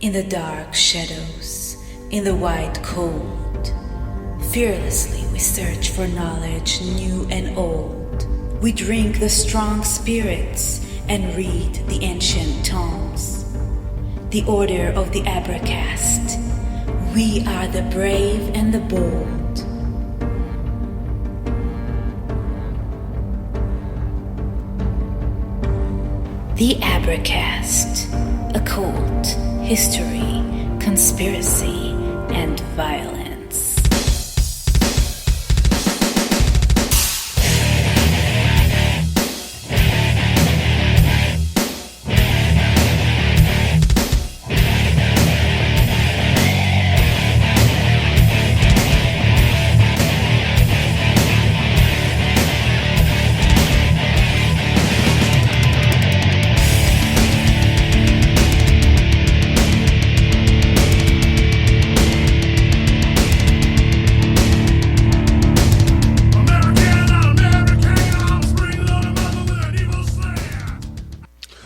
In the dark shadows, in the white cold, fearlessly we search for knowledge new and old. We drink the strong spirits and read the ancient tomes. The order of the Abracast. We are the brave and the bold. The Abracast. Occult, history, conspiracy, and violence.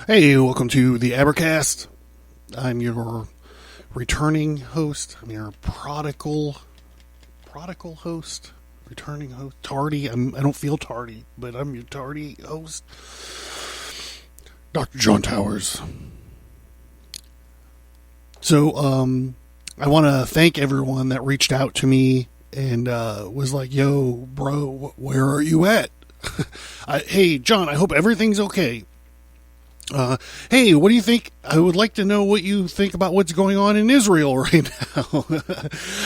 Hey, welcome to the Abracast. I'm your returning host. I'm your prodigal host, returning host, tardy. I don't feel tardy, but I'm your tardy host, Dr. John Towers. So, I want to thank everyone that reached out to me and was like, "Yo, bro, where are you at?" Hey, John, I hope everything's okay. Hey, what do you think? I would like to know what you think about what's going on in Israel right now.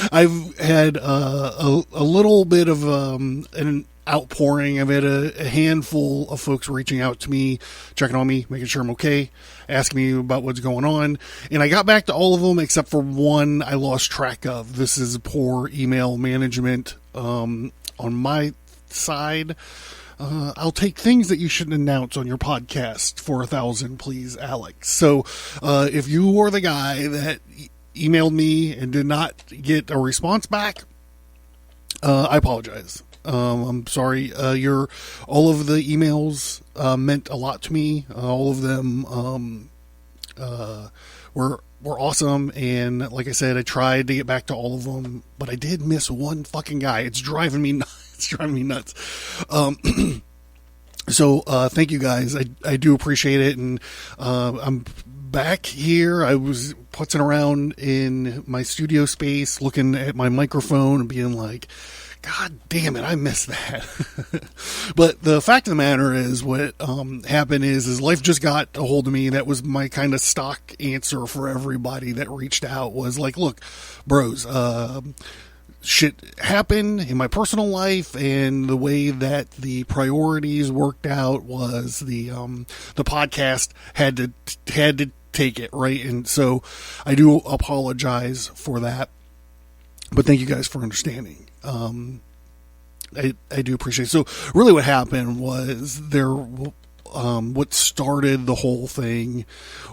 I've had a little bit of an outpouring. I've had a handful of folks reaching out to me, checking on me, making sure I'm okay, asking me about what's going on. And I got back to all of them except for one I lost track of. This is poor email management on my side. I'll take things that you shouldn't announce on your podcast for 1,000, please, Alex. So, if you were the guy that emailed me and did not get a response back, I apologize. I'm sorry. All of the emails meant a lot to me. All of them were awesome, and like I said, I tried to get back to all of them, but I did miss one fucking guy. It's driving me nuts. It's driving me nuts. So thank you guys. I do appreciate it, and I'm back here. I was putzing around in my studio space, looking at my microphone and being like, God damn it, I missed that. But the fact of the matter is, what happened is life just got a hold of me. That was my kind of stock answer for everybody that reached out, was like, look, bros, shit happened in my personal life, and the way that the priorities worked out was the podcast had to take it, right? And so I do apologize for that, but thank you guys for understanding. I do appreciate it. So really what happened was what started the whole thing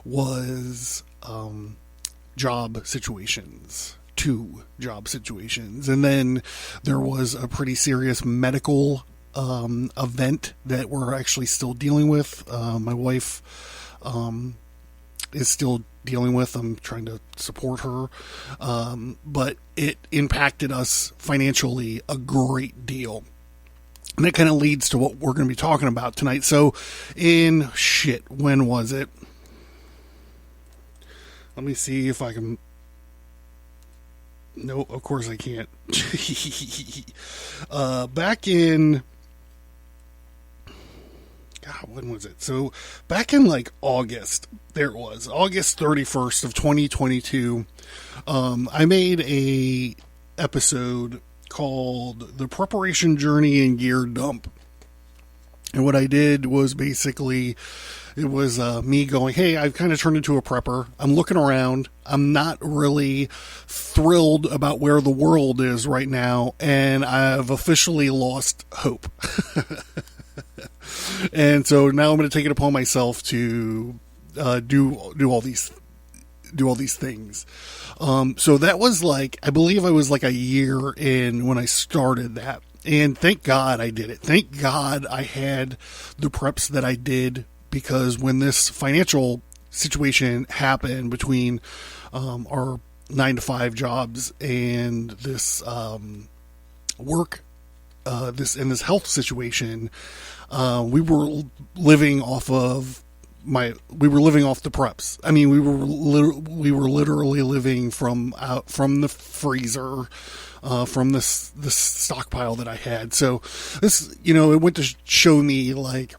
was job situations. 2 job situations, and then there was a pretty serious medical event that we're actually still dealing with. My wife is still dealing with. I'm trying to support her, but it impacted us financially a great deal. And that kind of leads to what we're going to be talking about tonight. So when was it? Let me see if I can. No, of course I can't. Back in, God, when was it? So back in like August, there it was, August 31st of 2022. I made a episode called The Preparation Journey and Gear Dump. And what I did was basically, it was me going, hey, I've kind of turned into a prepper. I'm looking around. I'm not really thrilled about where the world is right now, and I've officially lost hope. And so now I'm going to take it upon myself to do all these things. So that was like, I believe I was like a year in when I started that. And thank God I did it. Thank God I had the preps that I did, because when this financial situation happen between our 9-to-5 jobs and this work, this health situation. We were living off the preps. I mean, we were literally living from the freezer, from this stockpile that I had. So this, it went to show me like,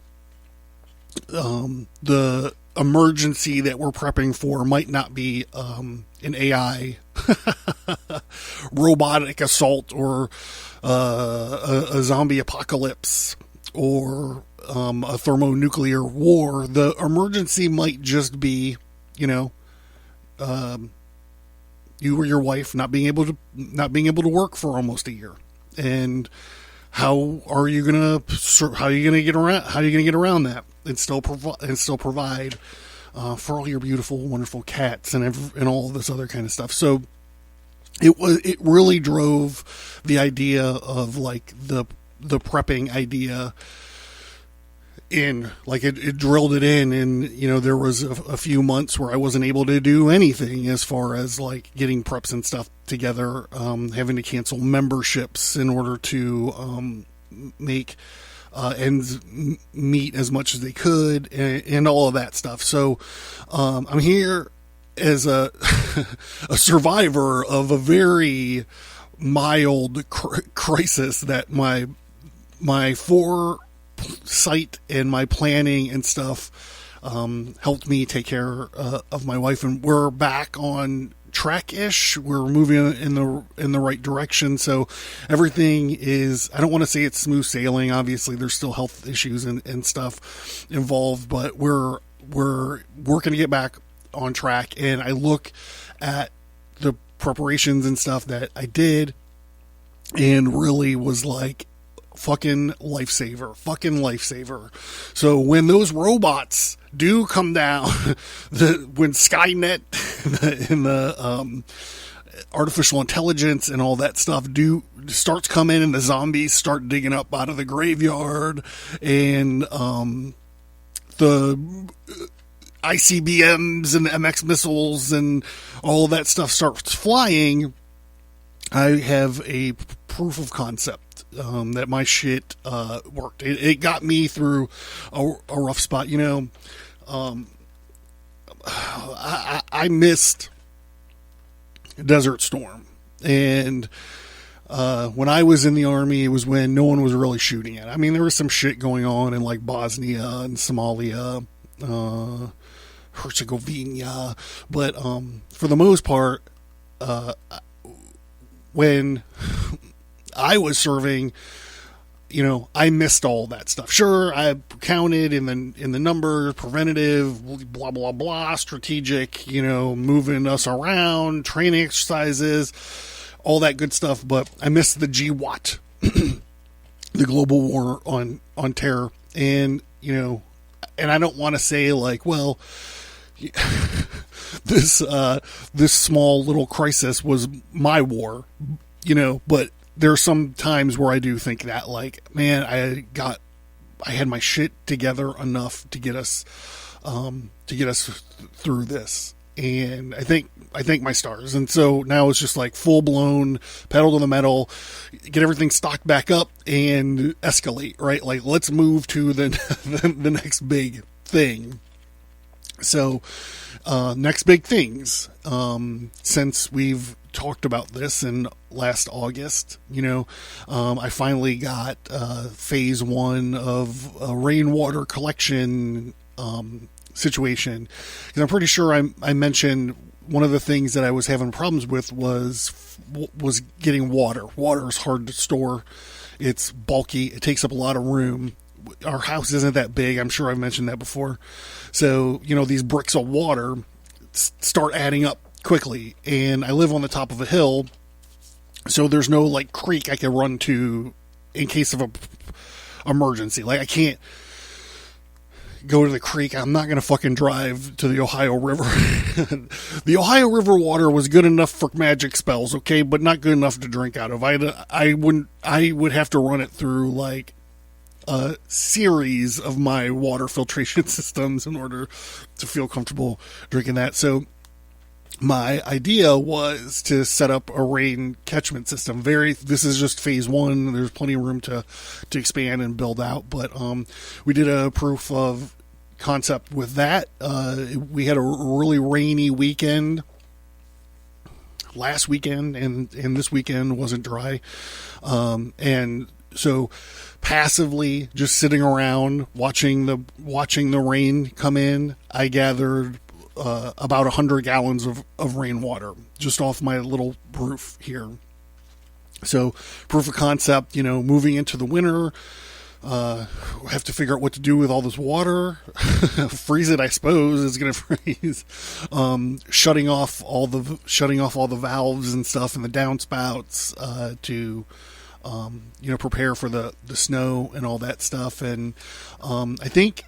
the emergency that we're prepping for might not be, an AI robotic assault or, a zombie apocalypse or, a thermonuclear war. The emergency might just be, you or your wife not being able to work for almost a year. And how are you gonna get around that and still provide for all your beautiful, wonderful cats and all this other kind of stuff. So it really drove the idea of like the prepping idea in, like it drilled it in. And there was a few months where I wasn't able to do anything as far as like getting preps and stuff together, having to cancel memberships in order to make ends meet as much as they could, and all of that stuff. So I'm here as a survivor of a very mild crisis that my foresight and my planning and stuff helped me take care of my wife, and we're back on track-ish. We're moving in the right direction. So everything is, I don't want to say it's smooth sailing. Obviously there's still health issues and stuff involved, but we're working to get back on track. And I look at the preparations and stuff that I did and really was like, fucking lifesaver. So when those robots do come down, when Skynet and the artificial intelligence and all that stuff starts coming, and the zombies start digging up out of the graveyard, and the ICBMs and the MX missiles and all of that stuff starts flying, I have a proof of concept that my shit worked. It got me through a rough spot. I missed Desert Storm, and when I was in the Army, it was when no one was really shooting it. I mean, there was some shit going on in like Bosnia and Somalia, Herzegovina, but for the most part, when I was serving, I missed all that stuff. Sure, I counted in the number, preventative, blah, blah, blah, strategic, moving us around, training exercises, all that good stuff. But I missed the GWAT, the global war on terror. And, and I don't want to say like, well, this small little crisis was my war, but there are some times where I do think that, like, man, I had my shit together enough to get us through this. And I think my stars. And so now it's just like full blown pedal to the metal, get everything stocked back up and escalate, right? Like, let's move to the next big thing. So, next big things, since we've talked about this in last August, I finally got phase 1 of a rainwater collection situation, because I'm pretty sure I mentioned one of the things that I was having problems with was getting water. Water is hard to store. It's bulky. It takes up a lot of room. Our house isn't that big. I'm sure I've mentioned that before. So, these bricks of water start adding up quickly, and I live on the top of a hill, so there's no like creek I can run to in case of a emergency. Like, I can't go to the creek. I'm not going to fucking drive to the Ohio River. The Ohio River water was good enough for magic spells, okay, but not good enough to drink out of. I would have to run it through like a series of my water filtration systems in order to feel comfortable drinking that. So my idea was to set up a rain catchment system. This is just phase one. There's plenty of room to expand and build out, but we did a proof of concept with that. We had a really rainy weekend last weekend, and this weekend wasn't dry. And so passively just sitting around watching the rain come in, I gathered about 100 gallons of rainwater just off my little roof here. So proof of concept, moving into the winter, have to figure out what to do with all this water. Freeze it, I suppose. It's going to freeze. Shutting off all the valves and stuff and the downspouts to prepare for the snow and all that stuff. And I think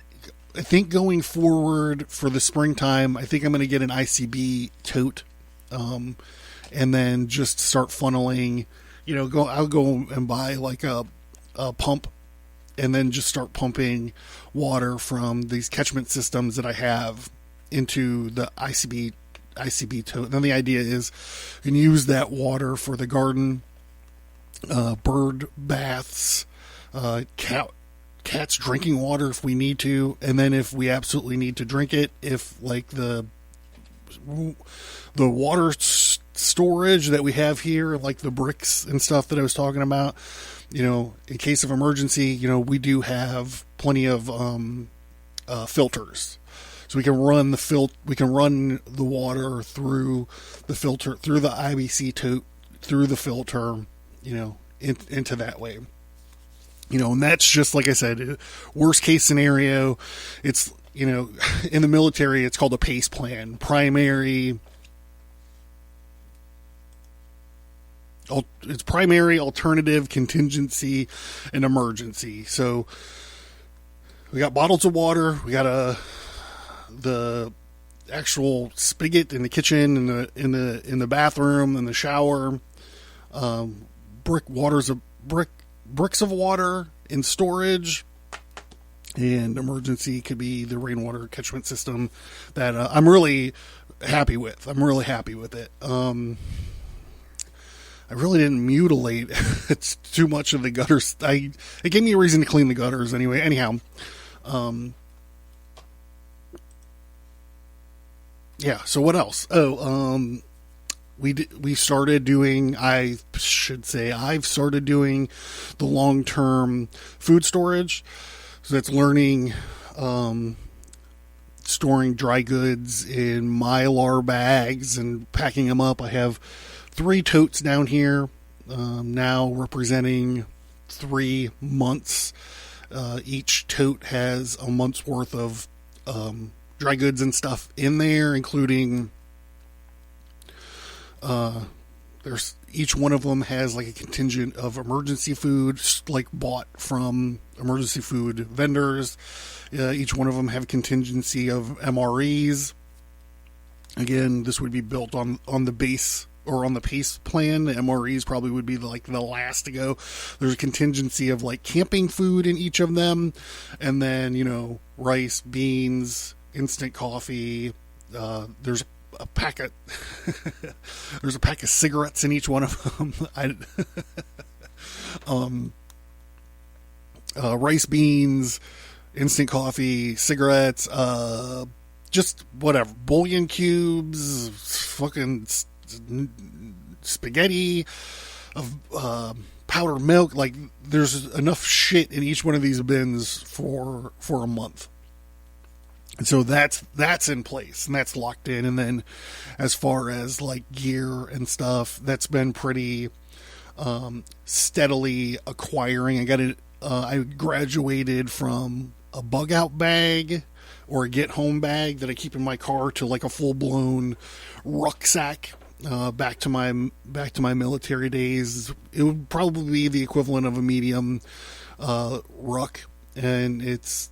going forward for the springtime, I think I'm going to get an ICB tote, and then just start funneling. I'll go and buy like a pump, and then just start pumping water from these catchment systems that I have into the ICB tote. And then the idea is you can use that water for the garden, bird baths, cats drinking water if we need to, and then if we absolutely need to drink it, if like the water storage that we have here, like the bricks and stuff that I was talking about, in case of emergency, we do have plenty of filters, so we can run the water through the filter, through the IBC tote, through the filter, into that way. And that's just, like I said, worst case scenario. It's, in the military, it's called a PACE plan. It's primary, alternative, contingency, and emergency. So we got bottles of water. We got the actual spigot in the kitchen, in the bathroom, in the shower. Bricks of water in storage, and emergency could be the rainwater catchment system that I'm really happy with. it. I really didn't mutilate it's too much of the gutters. It gave me a reason to clean the gutters anyway. Anyhow, yeah. So what else? I've started doing the long-term food storage. So that's learning, storing dry goods in Mylar bags and packing them up. I have 3 totes down here, now representing 3 months. Each tote has a month's worth of, dry goods and stuff in there, including, each one of them has like a contingent of emergency food, like bought from emergency food vendors. Each one of them have a contingency of MREs. Again, this would be built on the base or on the PACE plan. The MREs probably would be like the last to go. There's a contingency of like camping food in each of them, and then rice, beans, instant coffee. There's a pack of cigarettes in each one of them. Rice, beans, instant coffee, cigarettes, just whatever, bouillon cubes, fucking spaghetti, powdered milk. Like, there's enough shit in each one of these bins for a month. And so that's in place and that's locked in. And then as far as like gear and stuff, that's been pretty steadily acquiring. I graduated from a bug out bag or a get home bag that I keep in my car to like a full blown rucksack. Back to my military days, it would probably be the equivalent of a medium ruck, and it's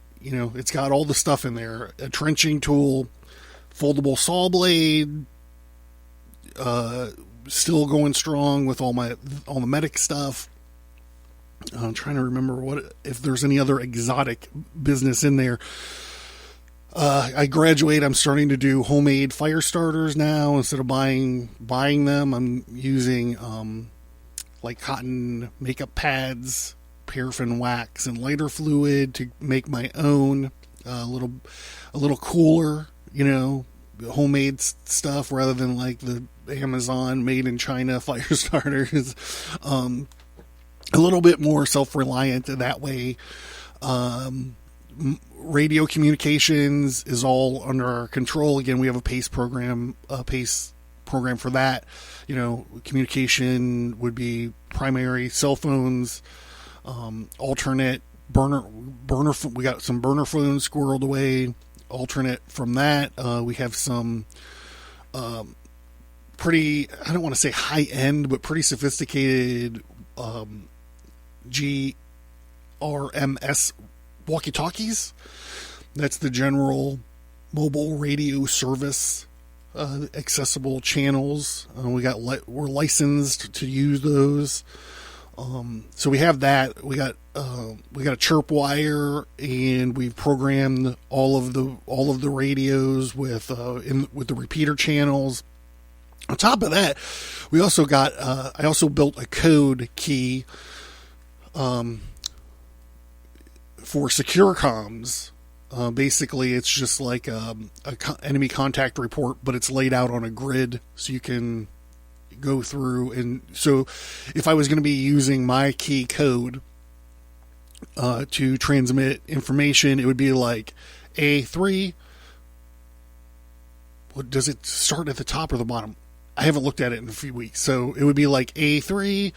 got all the stuff in there: a trenching tool, foldable saw blade, still going strong with all the medic stuff, I'm trying to remember if there's any other exotic business in there. I graduate. I'm starting to do homemade fire starters now. Instead of buying them, I'm using like cotton makeup pads, paraffin wax, and lighter fluid to make my own a little cooler, homemade stuff rather than like the Amazon made in China fire starters. A little bit more self-reliant that way. Radio communications is all under our control. Again, we have a PACE program for that. Communication would be primary cell phones, alternate burner. We got some burner phones squirreled away. Alternate from that, we have some pretty, I don't want to say high end, but pretty sophisticated GRMS walkie-talkies. That's the general mobile radio service, accessible channels. We're licensed to use those. So we have that. We got a chirp wire, and we've programmed all of the radios with the repeater channels. On top of that, we also got. I also built a code key for secure comms. Basically, it's just like a enemy contact report, but it's laid out on a grid, so you can go through. And so, if I was going to be using my key code to transmit information, it would be like A3. What does it start at the top or the bottom? I haven't looked at it in a few weeks, so it would be like A3,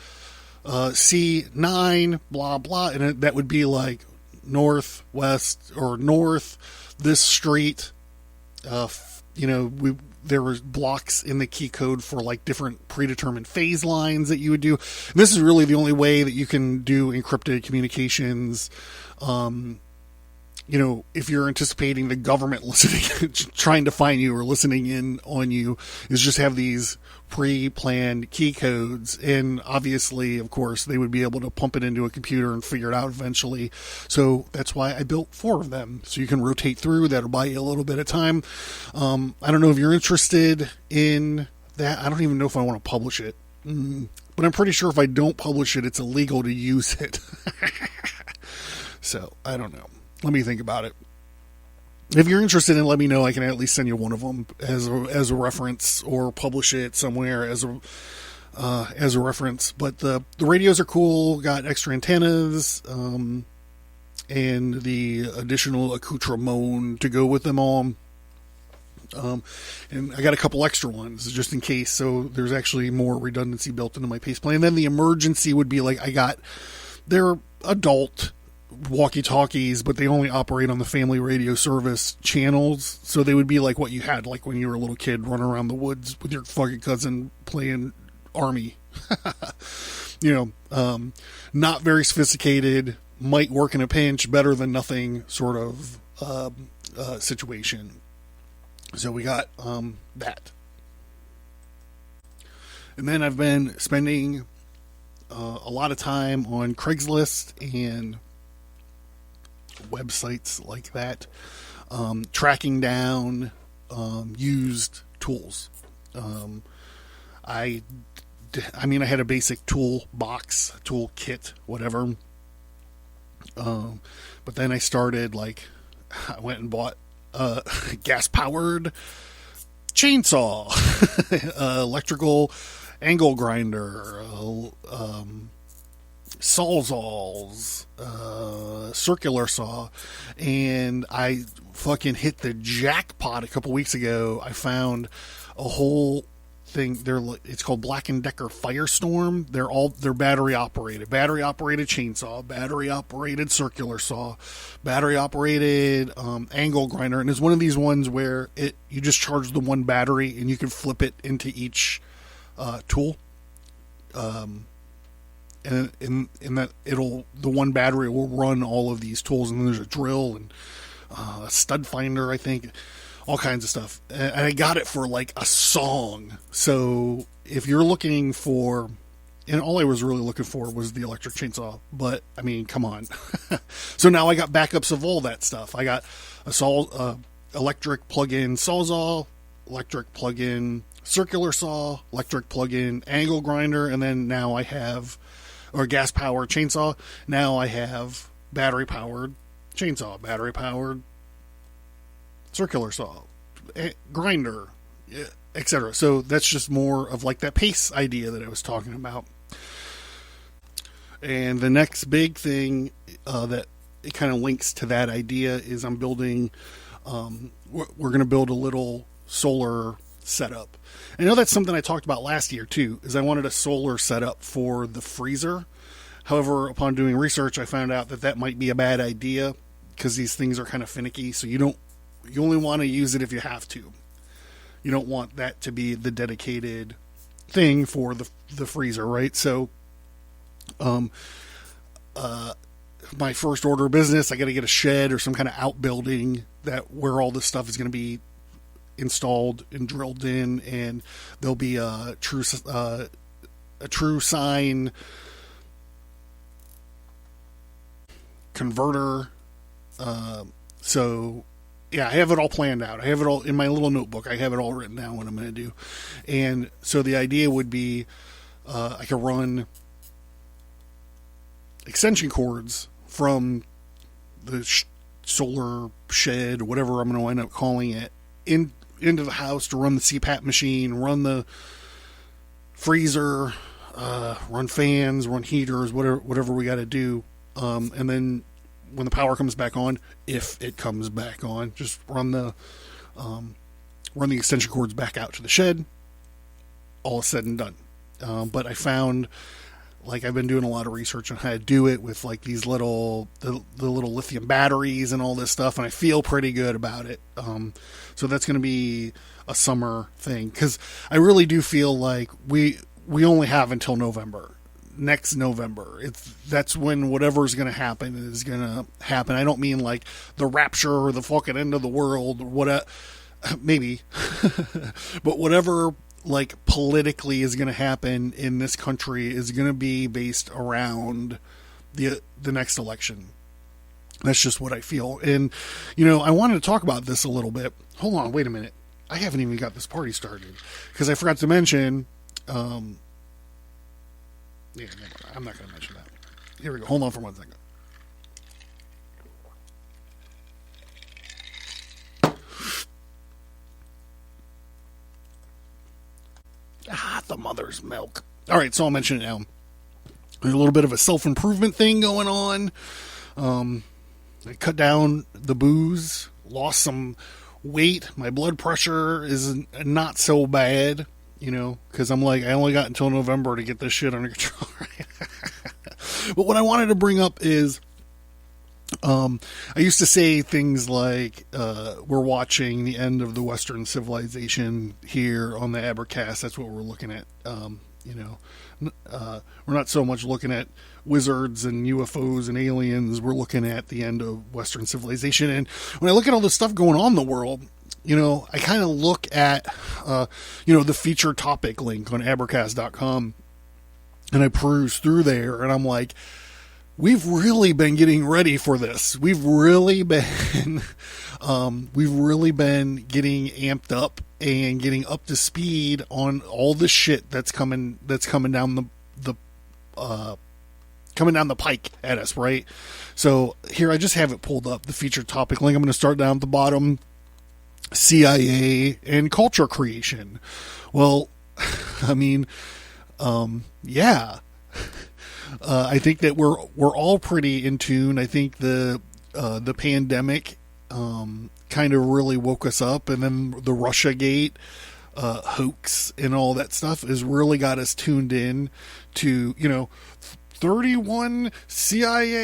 C9, blah blah, and that would be like north, west, or north, this street. There were blocks in the key code for like different predetermined phase lines that you would do. And this is really the only way that you can do encrypted communications. If you're anticipating the government listening, trying to find you or listening in on you, is just have these pre-planned key codes. And obviously, of course, they would be able to pump it into a computer and figure it out eventually. So that's why I built 4 of them. So you can rotate through. That'll buy you a little bit of time. I don't know if you're interested in that. I don't even know if I want to publish it. But I'm pretty sure if I don't publish it, it's illegal to use it. So, I don't know. Let me think about it. If you're interested in, let me know. I can at least send you one of them as a reference, or publish it somewhere as a reference. But the radios are cool. Got extra antennas, and the additional accoutrement to go with them all. And I got a couple extra ones just in case. So there's actually more redundancy built into my PACE plan. And then the emergency would be like, they're adult walkie-talkies, but they only operate on the family radio service channels. So they would be like what you had like when you were a little kid running around the woods with your fucking cousin playing Army. Not very sophisticated, might work in a pinch, better than nothing sort of situation. So we got that. And then I've been spending a lot of time on Craigslist and websites like that, tracking down used tools. I had a basic tool box, tool kit, whatever. But then I started I went and bought a gas-powered chainsaw, electrical angle grinder, sawzalls, circular saw, and I fucking hit the jackpot a couple weeks ago. I found a whole thing. It's called Black & Decker Firestorm. They're battery operated chainsaw, battery operated circular saw, battery operated angle grinder, and it's one of these ones where you just charge the one battery and you can flip it into each tool. And in that the one battery will run all of these tools, and then there's a drill and a stud finder, I think, all kinds of stuff. And I got it for like a song. So if you're looking for And all I was really looking for was the electric chainsaw. But, I mean, come on. So now I got backups of all that stuff. I got a electric plug-in sawzall, electric plug-in circular saw, electric plug-in angle grinder, and then now I have, or gas-powered chainsaw. Now I have battery-powered chainsaw, battery-powered circular saw, grinder, etc. So that's just more of like that pace idea that I was talking about. And the next big thing that it kind of links to that idea is I'm building, we're going to build a little solar setup. I know that's something I talked about last year too, is I wanted a solar setup for the freezer. However, upon doing research, I found out that that might be a bad idea because these things are kind of finicky. So you only want to use it if you have to. You don't want that to be the dedicated thing for the freezer, right? So, my first order of business, I got to get a shed or some kind of outbuilding that where all this stuff is going to be installed and drilled in, and there'll be a true sine converter. So yeah, I have it all planned out. I have it all in my little notebook. I have it all written down what I'm going to do. And so the idea would be, I could run extension cords from the solar shed, or whatever I'm going to end up calling it, into the house to run the CPAP machine, run the freezer, run fans, run heaters, whatever we got to do. And then when the power comes back on, if it comes back on, just run the extension cords back out to the shed. All is said and done. But I found, like, I've been doing a lot of research on how to do it with like these the little lithium batteries and all this stuff, and I feel pretty good about it. So that's going to be a summer thing, because I really do feel like we only have until November. Next November, that's when whatever's going to happen is going to happen. I don't mean like the rapture or the fucking end of the world or whatever, maybe, but whatever like politically is going to happen in this country is going to be based around the next election. That's just what I feel. And I wanted to talk about this a little bit. Hold on, wait a minute. I haven't even got this party started because I forgot to mention. Yeah, I'm not going to mention that. Here we go. Hold on for 1 second. The mother's milk. All right, so I'll mention it now. There's a little bit of a self-improvement thing going on. I cut down the booze, lost some weight. My blood pressure is not so bad. Because I'm like, I only got until November to get this shit under control. But what I wanted to bring up is, I used to say things like, we're watching the end of the Western civilization here on the Abracast. That's what we're looking at. We're not so much looking at wizards and UFOs and aliens. We're looking at the end of Western civilization. And when I look at all this stuff going on in the world, I kind of look at, the feature topic link on Abracast.com, and I peruse through there, and I'm like, we've really been getting ready for this. We've really been getting amped up and getting up to speed on all the shit that's coming down coming down the pike at us, right? So here, I just have it pulled up, the feature topic link. I'm going to start down at the bottom. CIA and culture creation. Well, I mean, yeah. I think that we're all pretty in tune. I think the pandemic kind of really woke us up, and then the Russiagate hoax and all that stuff has really got us tuned in to 31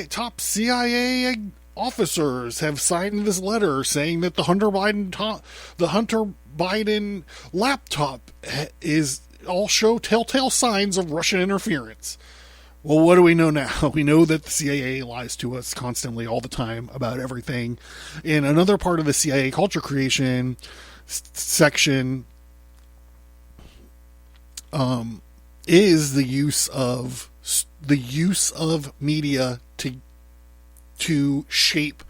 top CIA officers have signed this letter saying that the Hunter Biden laptop is all show telltale signs of Russian interference. Well, what do we know now? We know that the CIA lies to us constantly all the time about everything. In another part of the CIA culture creation section, is the use of media to shape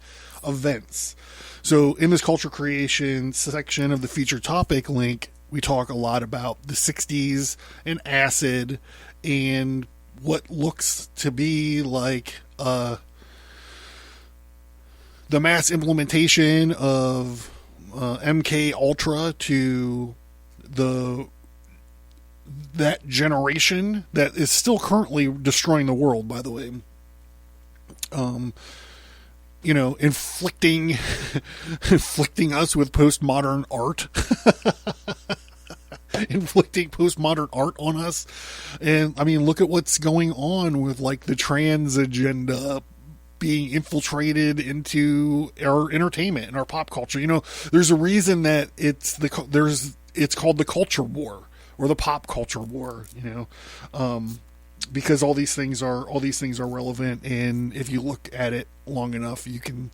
events. So in this culture creation section of the featured topic link, we talk a lot about the 60s and acid and what looks to be like the mass implementation of MK Ultra to that generation that is still currently destroying the world, by the way. Inflicting us with postmodern art. Inflicting postmodern art on us. And I mean, look at what's going on with like the trans agenda being infiltrated into our entertainment and our pop culture. There's a reason that it's called the culture war or the pop culture war, because all these things are relevant, and if you look at it long enough, you can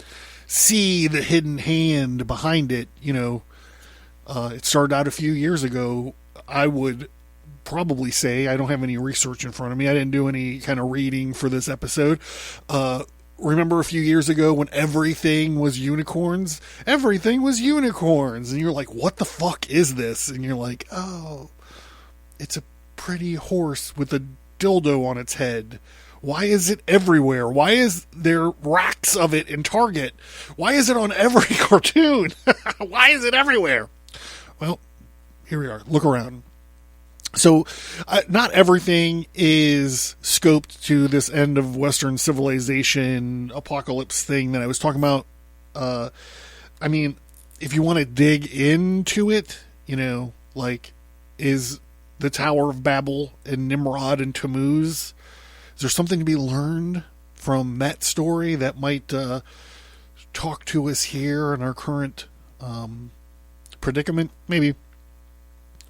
see the hidden hand behind it. It started out a few years ago. I would probably say, I don't have any research in front of me. I didn't do any kind of reading for this episode. Remember a few years ago when everything was unicorns? Everything was unicorns. And you're like, what the fuck is this? And you're like, oh, it's a pretty horse with a dildo on its head. Why is it everywhere? Why is there racks of it in Target? Why is it on every cartoon? Why is it everywhere? Well, here we are. Look around. So, not everything is scoped to this end of Western civilization apocalypse thing that I was talking about. I mean, if you want to dig into it, is the Tower of Babel and Nimrod and Tammuz, is there something to be learned from that story that might talk to us here in our current predicament? Maybe.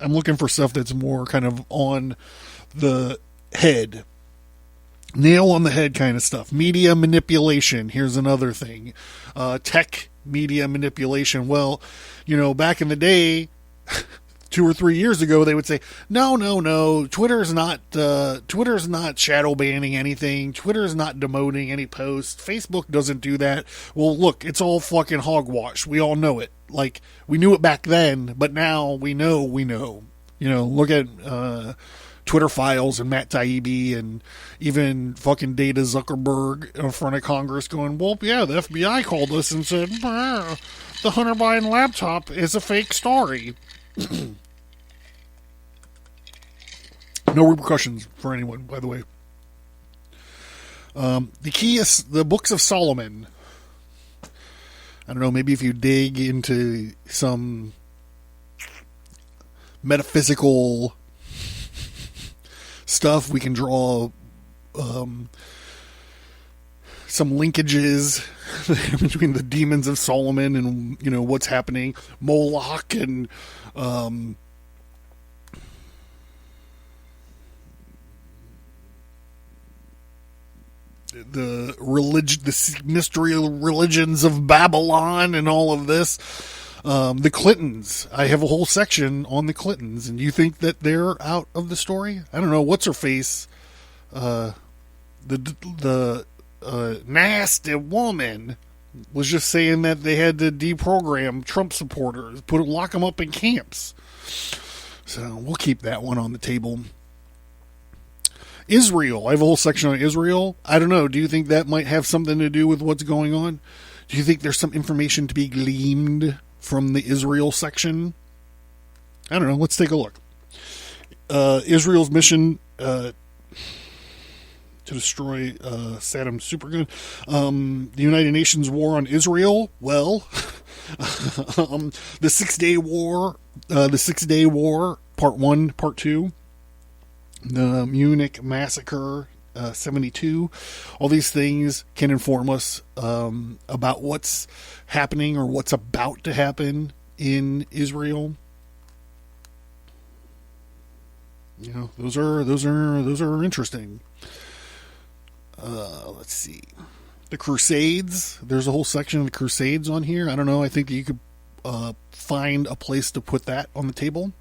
I'm looking for stuff that's more kind of on the head. Nail on the head kind of stuff. Media manipulation. Here's another thing. Tech media manipulation. Well, back in the day, 2 or 3 years ago, they would say, no, Twitter's not shadow banning anything. Twitter's not demoting any posts. Facebook doesn't do that. Well, look, it's all fucking hogwash. We all know it. Like, we knew it back then, but now we know. Look at Twitter Files and Matt Taibbi and even fucking Data Zuckerberg in front of Congress going, well, yeah, the FBI called us and said, the Hunter Biden laptop is a fake story. No repercussions for anyone, by the way. The key is the books of Solomon. I don't know, maybe if you dig into some metaphysical stuff, we can draw some linkages between the demons of Solomon and, what's happening. Moloch and the mystery religions of Babylon and all of this. The Clintons. I have a whole section on the Clintons, and you think that they're out of the story? I don't know. What's her face? The nasty woman was just saying that they had to deprogram Trump supporters, lock them up in camps. So we'll keep that one on the table. Israel. I have a whole section on Israel. I don't know. Do you think that might have something to do with what's going on? Do you think there's some information to be gleaned from the Israel section? I don't know. Let's take a look. Israel's mission to destroy Saddam's supergun. The United Nations war on Israel. Well, the 6 Day War. The 6 Day War, Part 1, Part 2. The Munich Massacre, 72. All these things can inform us about what's happening or what's about to happen in Israel. Those are interesting. Let's see. The Crusades. There's a whole section of the Crusades on here. I don't know. I think that you could find a place to put that on the table.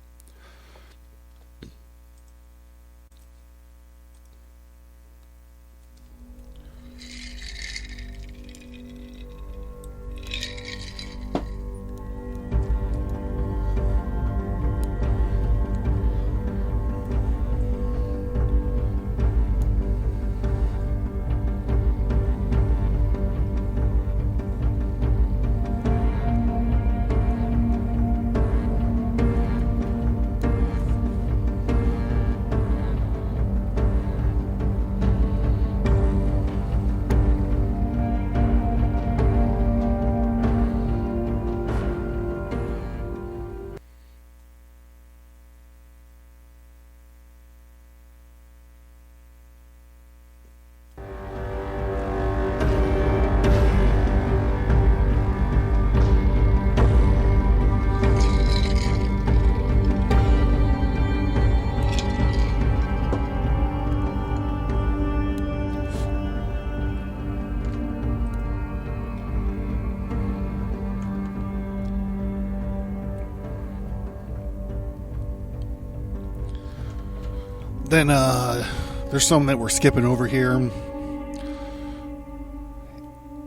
Then there's some that we're skipping over here.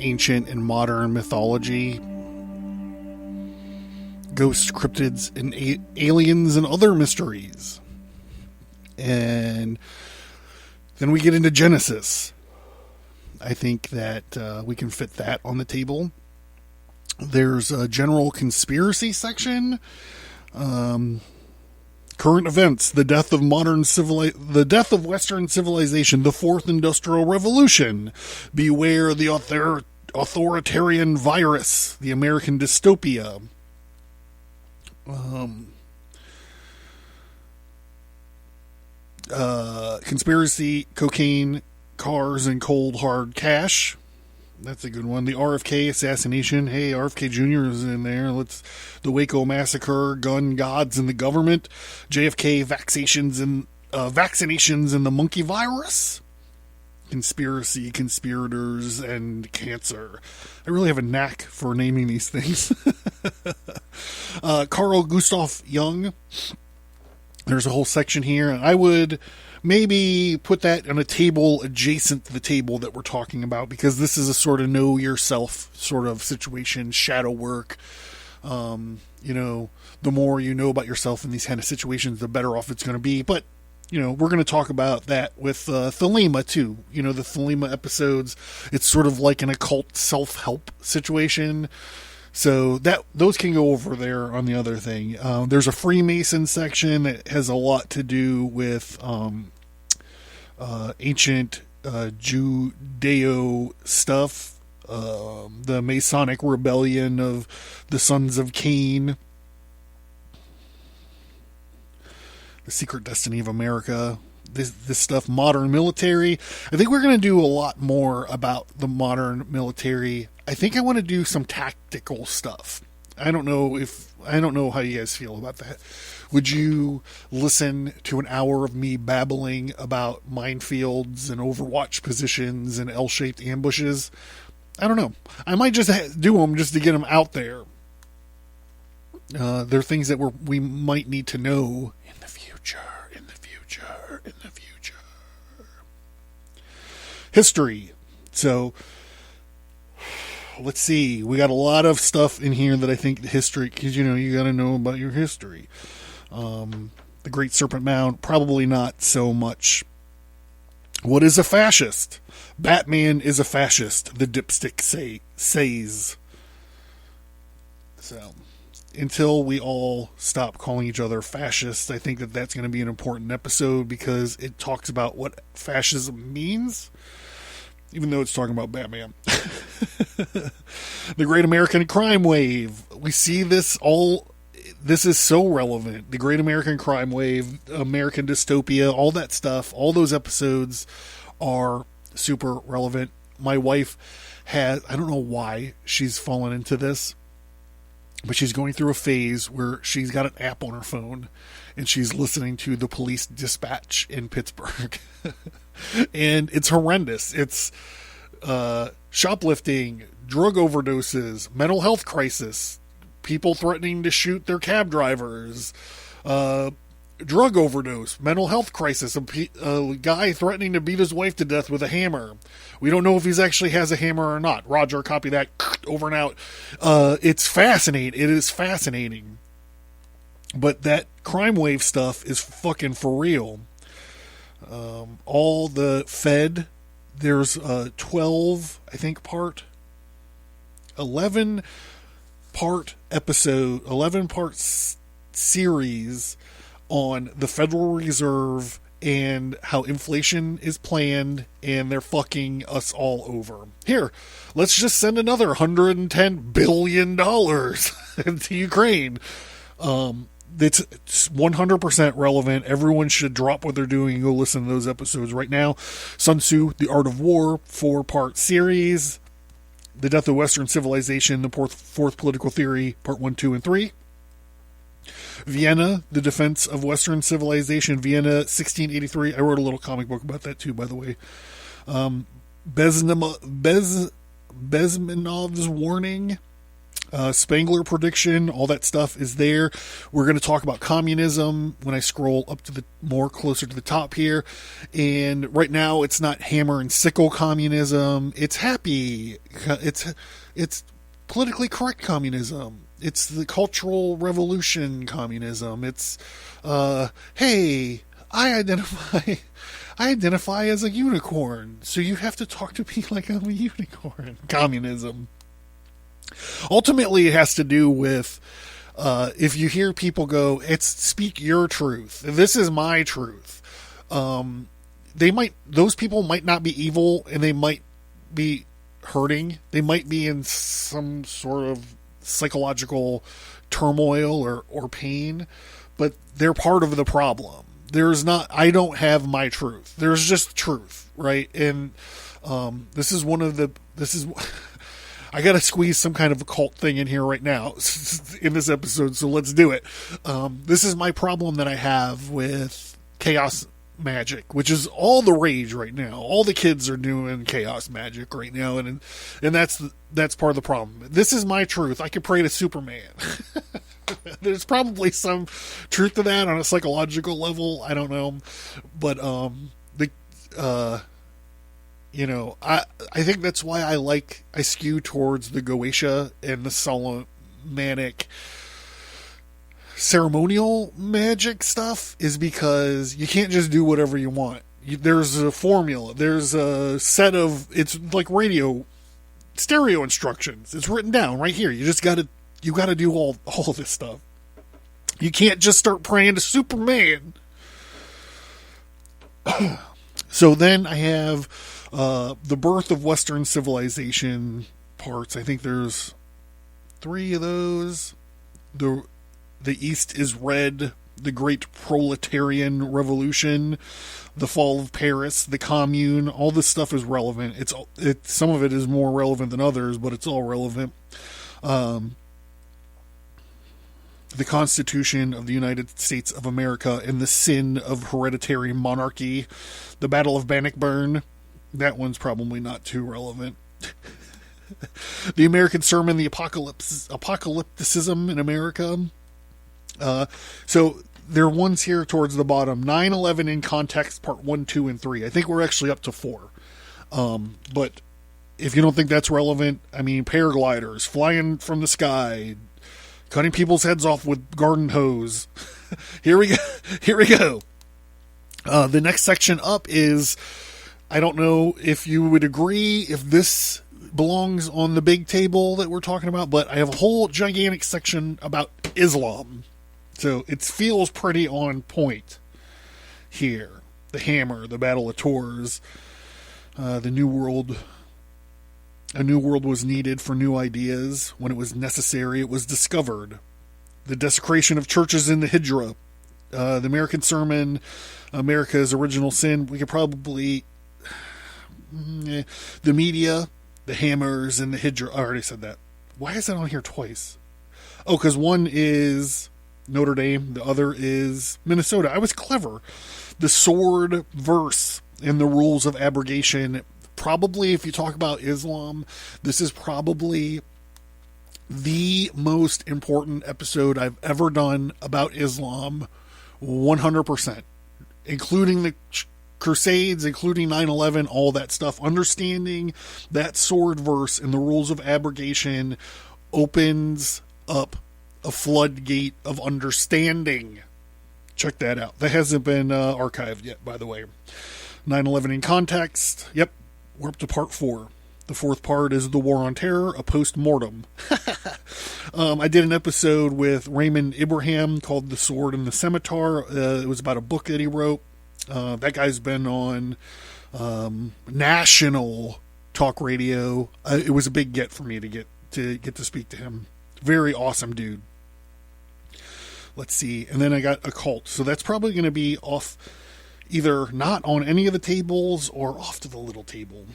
Ancient and modern mythology. Ghosts, cryptids, and aliens and other mysteries. And then we get into Genesis. I think that we can fit that on the table. There's a general conspiracy section. Current events, the death of Western civilization, the Fourth Industrial Revolution, beware the authoritarian virus, the American dystopia. Conspiracy, cocaine, cars, and cold hard cash. That's a good one. The RFK assassination. Hey, RFK Jr. is in there. The Waco massacre, gun gods and the government, JFK vaccinations and the monkey virus, conspiracy, conspirators, and cancer. I really have a knack for naming these things. Carl Gustav Jung. There's a whole section here, and I would maybe put that on a table adjacent to the table that we're talking about, because this is a sort of know yourself sort of situation, shadow work. The more you know about yourself in these kind of situations, the better off it's going to be. But, we're going to talk about that with Thelema too. The Thelema episodes, it's sort of like an occult self-help situation. So those can go over there on the other thing. There's a Freemason section that has a lot to do with ancient Judeo stuff, the Masonic rebellion of the Sons of Cain, the secret destiny of America. This stuff, modern military. I think we're going to do a lot more about the modern military. I think I want to do some tactical stuff. I don't know how you guys feel about that. Would you listen to an hour of me babbling about minefields and Overwatch positions and L-shaped ambushes? I don't know. I might just do them just to get them out there. They're things that we might need to know in the future. History. So, let's see. We got a lot of stuff in here that I think history, because you got to know about your history. The Great Serpent Mound, probably not so much. What is a fascist? Batman is a fascist, the dipstick says. So, until we all stop calling each other fascists, I think that's going to be an important episode, because it talks about what fascism means, even though it's talking about Batman. The Great American Crime Wave. We see this all. This is so relevant. The Great American Crime Wave, American Dystopia, all that stuff, all those episodes are super relevant. My wife has, I don't know why she's fallen into this, but she's going through a phase where she's got an app on her phone and she's listening to the police dispatch in Pittsburgh. And it's horrendous. It's shoplifting, drug overdoses, mental health crisis, people threatening to shoot their cab drivers, drug overdose, mental health crisis, a guy threatening to beat his wife to death with a hammer. We don't know if he actually has a hammer or not. Roger, copy that, over and out. It's fascinating. It is fascinating. But that crime wave stuff is fucking for real. All the Fed, there's 12, I think, 11 part episode, 11 part series on the Federal Reserve and how inflation is planned and they're fucking us all over. Here, let's just send another $110 billion into Ukraine. It's 100% relevant. Everyone should drop what they're doing and go listen to those episodes right now. Sun Tzu, The Art of War, 4-part series. The Death of Western Civilization, the Fourth Political Theory, Part 1, 2, and 3. Vienna, The Defense of Western Civilization, Vienna, 1683. I wrote a little comic book about that too, by the way. Bezmenov's Warning, Spangler prediction, all that stuff is there. We're going to talk about communism when I scroll up to the more closer to the top here. And right now it's not hammer and sickle communism. It's happy. It's politically correct communism. It's the Cultural Revolution communism. It's, hey, I identify as a unicorn, so you have to talk to me like I'm a unicorn. Communism. Ultimately, it has to do with if you hear people go, "It's speak your truth. This is my truth." Those people might not be evil, and they might be hurting. They might be in some sort of psychological turmoil or pain, but they're part of the problem. I don't have my truth. There's just truth, right? And I got to squeeze some kind of occult thing in here right now in this episode, so let's do it. This is my problem that I have with chaos magic, which is all the rage right now. All the kids are doing chaos magic right now, and that's part of the problem. This is my truth. I could pray to Superman. There's probably some truth to that on a psychological level. I don't know, but I think that's why I skew towards the Goetia and the Solomonic ceremonial magic stuff, is because you can't just do whatever you want. There's a formula. There's a set of, it's like stereo instructions. It's written down right here. You got to do all this stuff. You can't just start praying to Superman. So then I have the birth of Western civilization parts. I think there's 3 of those. The East is Red, the Great Proletarian Revolution, the Fall of Paris, the Commune. All this stuff is relevant. Some of it is more relevant than others, but it's all relevant. The Constitution of the United States of America and the Sin of Hereditary Monarchy, the Battle of Bannockburn. That one's probably not too relevant. The American Sermon, the Apocalypticism in America. So there are ones here towards the bottom. 9/11 in Context, Part 1, 2, and 3. I think we're actually up to 4. But if you don't think that's relevant, I mean, paragliders, flying from the sky, cutting people's heads off with garden hose. Here we go. The next section up is, I don't know if you would agree if this belongs on the big table that we're talking about, but I have a whole gigantic section about Islam. So it feels pretty on point here. The Hammer, the Battle of Tours, the New World. A new world was needed for new ideas. When it was necessary, it was discovered. The desecration of churches in the Hijra. The American Sermon, America's Original Sin. We could probably... the media, the Hammers, and the Hijra. I already said that. Why is that on here twice? Oh, because one is Notre Dame. The other is Minnesota. I was clever. The sword verse and the rules of abrogation. Probably, if you talk about Islam, this is probably the most important episode I've ever done about Islam, 100%, including the Crusades, including 9/11, all that stuff. Understanding that sword verse and the rules of abrogation opens up a floodgate of understanding. Check that out. That hasn't been archived yet, by the way. 9/11 in Context. Yep. We're up to part 4. The 4th part is The War on Terror, a post-mortem. I did an episode with Raymond Abraham called The Sword and the Scimitar. It was about a book that he wrote. That guy's been on national talk radio. It was a big get for me to get to speak to him. Very awesome dude. Let's see. And then I got Occult. So that's probably going to be off, either not on any of the tables or off to the little table.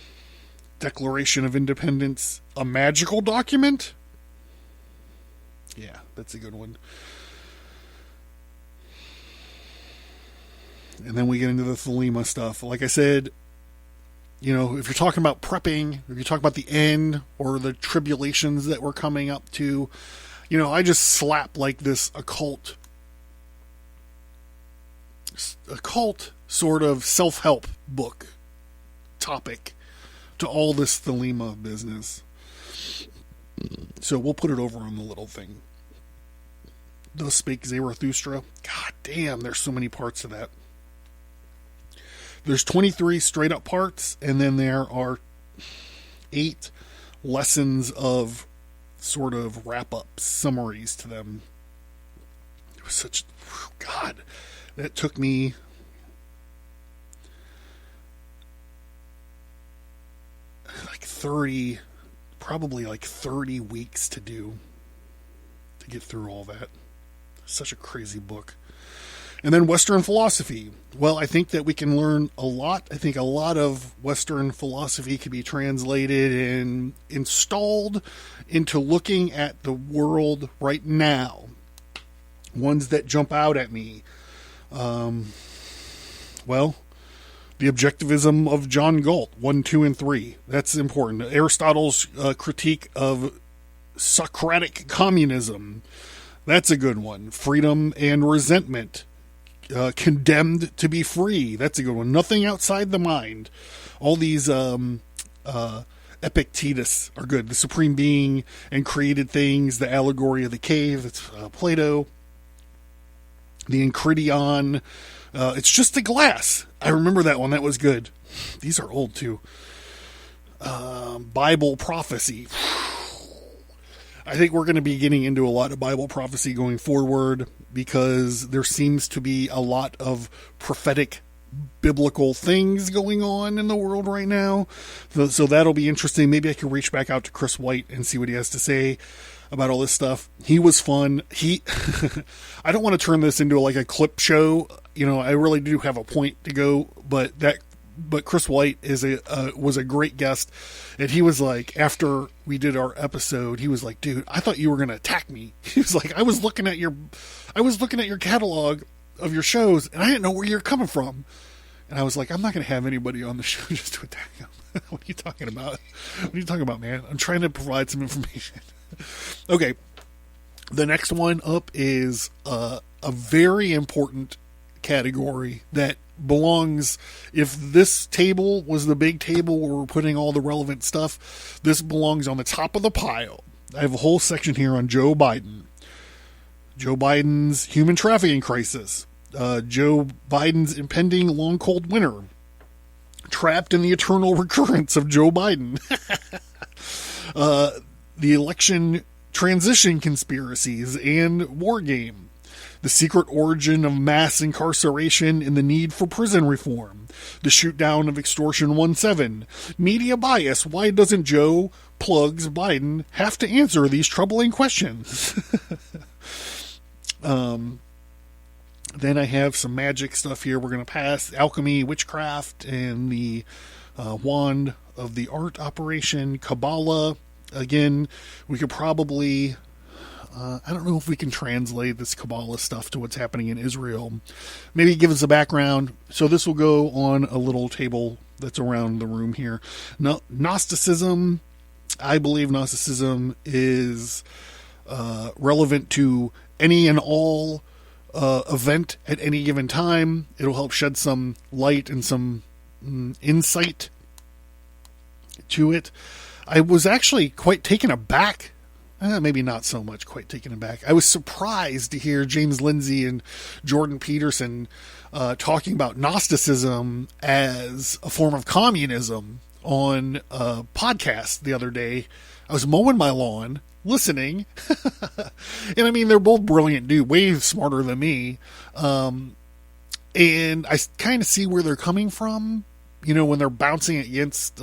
Declaration of Independence, a magical document? Yeah, that's a good one. And then we get into the Thelema stuff. Like I said, if you're talking about prepping, if you're talking about the end or the tribulations that we're coming up to, I just slap like this occult sort of self-help book topic to all this thelema business. So we'll put it over on the little thing. Thus spake Zarathustra. God damn, there's so many parts of that. There's 23 straight up parts, and then there are 8 lessons of sort of wrap up summaries to them. It was such, God, that took me probably 30 weeks to get through all that. Such a crazy book. And then Western philosophy. Well, I think that we can learn a lot. I think a lot of Western philosophy can be translated and installed into looking at the world right now. Ones that jump out at me. The objectivism of John Galt, 1, 2, and 3. That's important. Aristotle's critique of Socratic communism. That's a good one. Freedom and resentment. Condemned to be free. That's a good one. Nothing outside the mind. All these Epictetus are good. The supreme being and created things. The allegory of the cave. That's Plato. The Enchiridion. It's just a glass. I remember that one. That was good. These are old too. Bible prophecy. I think we're going to be getting into a lot of Bible prophecy going forward because there seems to be a lot of prophetic biblical things going on in the world right now. So that'll be interesting. Maybe I can reach back out to Chris White and see what he has to say about all this stuff. He was fun. I don't want to turn this into like a clip show. I really do have a point to go, but Chris White was a great guest, and he was like, after we did our episode, he was like, dude, I thought you were going to attack me. He was like, I was looking at your catalog of your shows, and I didn't know where you're coming from. And I was like, I'm not going to have anybody on the show just to attack him. What are you talking about? What are you talking about, man? I'm trying to provide some information. Okay. The next one up is a very important category that belongs, if this table was the big table where we're putting all the relevant stuff, this belongs on the top of the pile. I have a whole section here on Joe Biden. Joe Biden's human trafficking crisis. Joe Biden's impending long cold winter. Trapped in the eternal recurrence of Joe Biden. The election transition conspiracies and war game. The secret origin of mass incarceration and the need for prison reform. The shoot-down of Extortion 1-7. Media bias. Why doesn't Joe plugs Biden have to answer these troubling questions? Then I have some magic stuff here we're going to pass. Alchemy, witchcraft, and the wand of the art operation. Kabbalah. Again, we could probably... I don't know if we can translate this Kabbalah stuff to what's happening in Israel. Maybe give us a background. So this will go on a little table that's around the room here. Gnosticism. I believe Gnosticism is relevant to any and all event at any given time. It'll help shed some light and some insight to it. I was actually quite taken aback. Maybe not so much quite taken aback. I was surprised to hear James Lindsay and Jordan Peterson talking about Gnosticism as a form of communism on a podcast the other day. I was mowing my lawn, listening. And I mean, they're both brilliant dudes, way smarter than me. And I kind of see where they're coming from. When they're bouncing against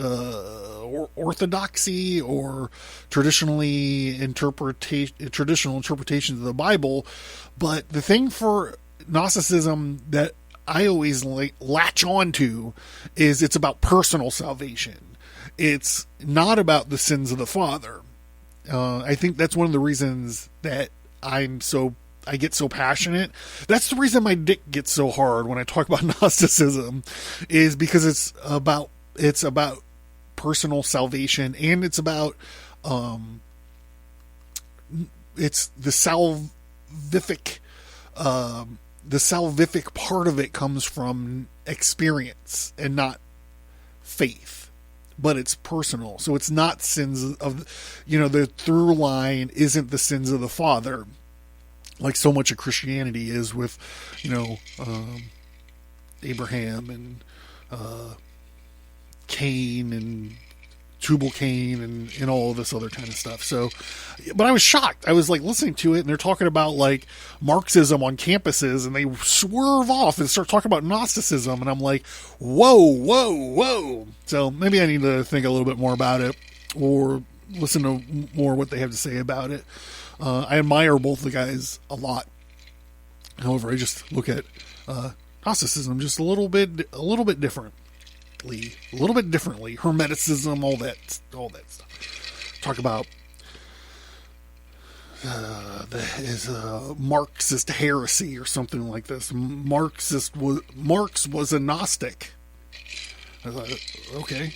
orthodoxy or traditional interpretations of the Bible. But the thing for Gnosticism that I always latch on to is it's about personal salvation. It's not about the sins of the Father. I think that's one of the reasons that I get so passionate. That's the reason my dick gets so hard when I talk about Gnosticism, is because it's about it's about personal salvation, and it's about it's the salvific part of it comes from experience and not faith, but it's personal. So it's not sins of, the through line isn't the sins of the father, like so much of Christianity is with, Abraham and Cain and Tubal-Cain and all this other kind of stuff. So, but I was shocked. I was like listening to it, and they're talking about like Marxism on campuses, and they swerve off and start talking about Gnosticism, and I'm like, whoa. So maybe I need to think a little bit more about it, or listen to more what they have to say about it. I admire both the guys a lot. However, I just look at Gnosticism just a little bit differently. Hermeticism, all that stuff. Talk about is Marxist heresy or something like this. Marx was a Gnostic. I thought, okay.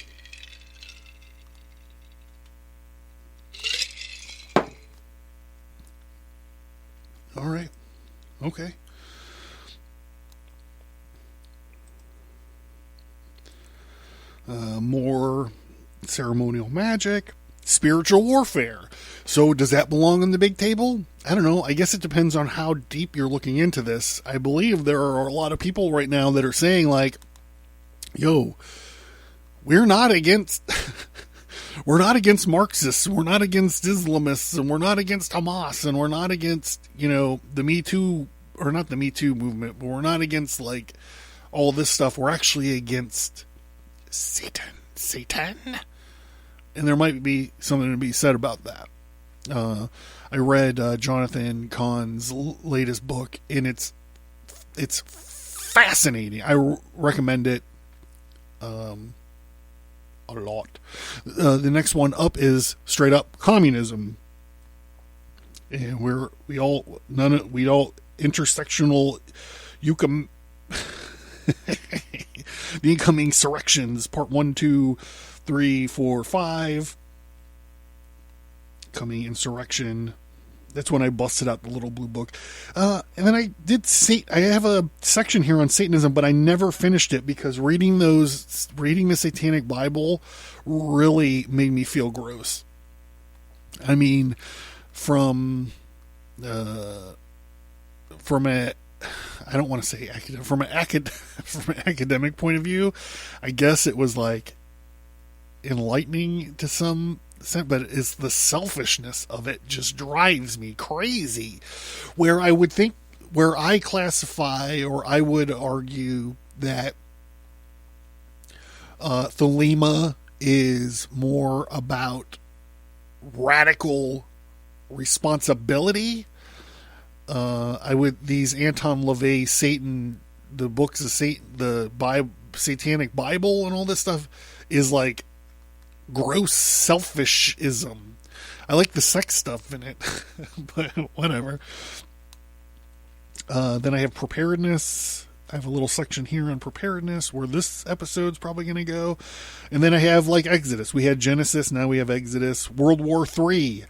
All right. Okay. More ceremonial magic, spiritual warfare. So does that belong on the big table? I don't know. I guess it depends on how deep you're looking into this. I believe there are a lot of people right now that are saying like, yo, we're not against Marxists, we're not against Islamists, and we're not against Hamas, and we're not against, the Me Too, or not the Me Too movement, but we're not against like all this stuff. We're actually against Satan, and there might be something to be said about that. I read Jonathan Cahn's latest book, and it's fascinating. I recommend it a lot. The next one up is straight up communism, and we all intersectional the incoming insurrections, part 1, 2, 3, 4, 5. Coming insurrection. That's when I busted out the little blue book. And then I have a section here on Satanism, but I never finished it because reading the Satanic Bible really made me feel gross. I mean, from an academic point of view, I guess it was like enlightening to some extent, but it's the selfishness of it just drives me crazy. Where I classify, or I would argue that Thelema is more about radical responsibility. These Anton LaVey Satan, the books of Satan, the Satanic Bible and all this stuff is like gross selfishism. I like the sex stuff in it, but whatever. Then I have Preparedness. I have a little section here on Preparedness where this episode's probably going to go. And then I have like Exodus. We had Genesis, now we have Exodus. World War III.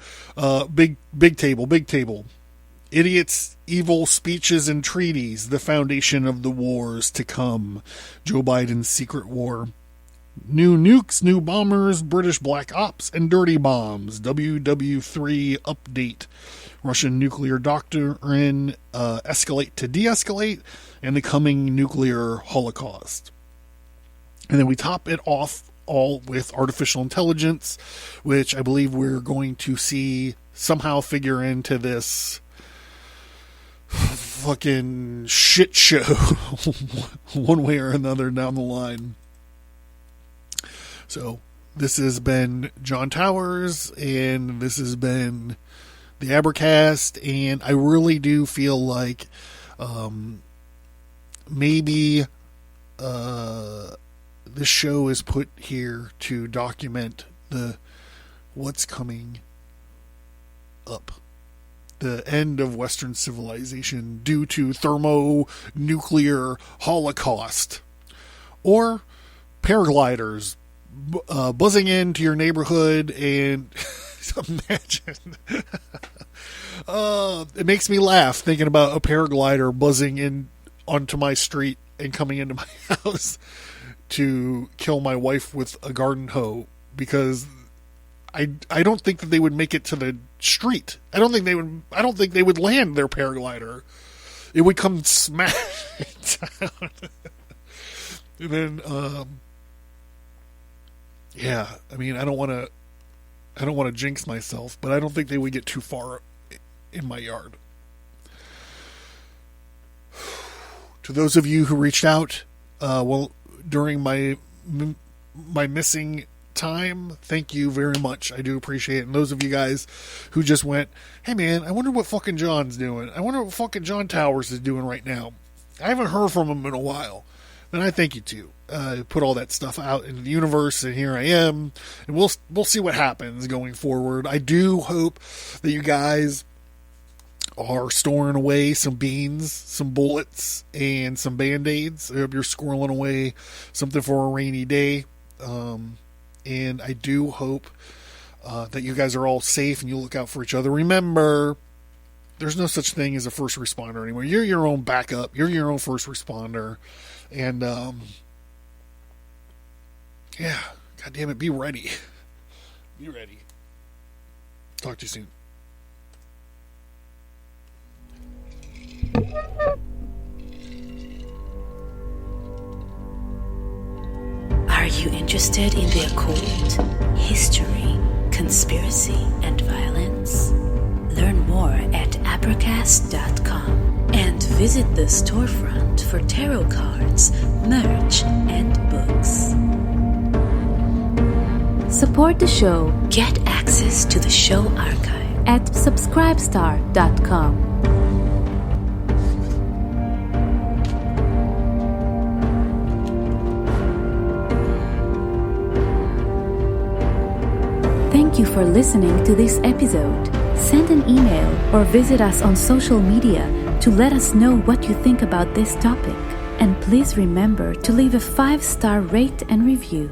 Big table. Idiots, evil speeches and treaties, the foundation of the wars to come. Joe Biden's secret war. New nukes, new bombers, British black ops, and dirty bombs. WW3 update. Russian nuclear doctrine, escalate to de-escalate, and the coming nuclear holocaust. And then we top it off all with artificial intelligence, which I believe we're going to see somehow figure into this fucking shit show one way or another down the line. So this has been John Towers, and this has been the Abracast, and I really do feel like maybe this show is put here to document what's coming up. The end of Western civilization due to thermonuclear holocaust. Or paragliders buzzing into your neighborhood, and imagine. It makes me laugh thinking about a paraglider buzzing in onto my street and coming into my house to kill my wife with a garden hoe, because I don't think that they would make it to the street. I don't think they would land their paraglider. It would come smash down. And then yeah, I mean, I don't want to jinx myself, but I don't think they would get too far in my yard. To those of you who reached out, during my missing time, thank you very much. I do appreciate it. And those of you guys who just went, hey man, I wonder what fucking John's doing. I wonder what fucking John Towers is doing right now. I haven't heard from him in a while. And I thank you too. Put all that stuff out into the universe, and here I am. And we'll see what happens going forward. I do hope that you guys are storing away some beans, some bullets, and some Band-Aids. I hope you're squirreling away something for a rainy day. And I do hope that you guys are all safe and you look out for each other. Remember, there's no such thing as a first responder anymore. You're your own backup. You're your own first responder. And, yeah, God damn it, be ready. Be ready. Talk to you soon. Are you interested in the occult, history, conspiracy, and violence? Learn more at Abracast.com and visit the storefront for tarot cards, merch, and books. Support the show. Get access to the show archive at subscribestar.com. Thank you for listening to this episode. Send an email or visit us on social media to let us know what you think about this topic. And please remember to leave a 5-star rate and review.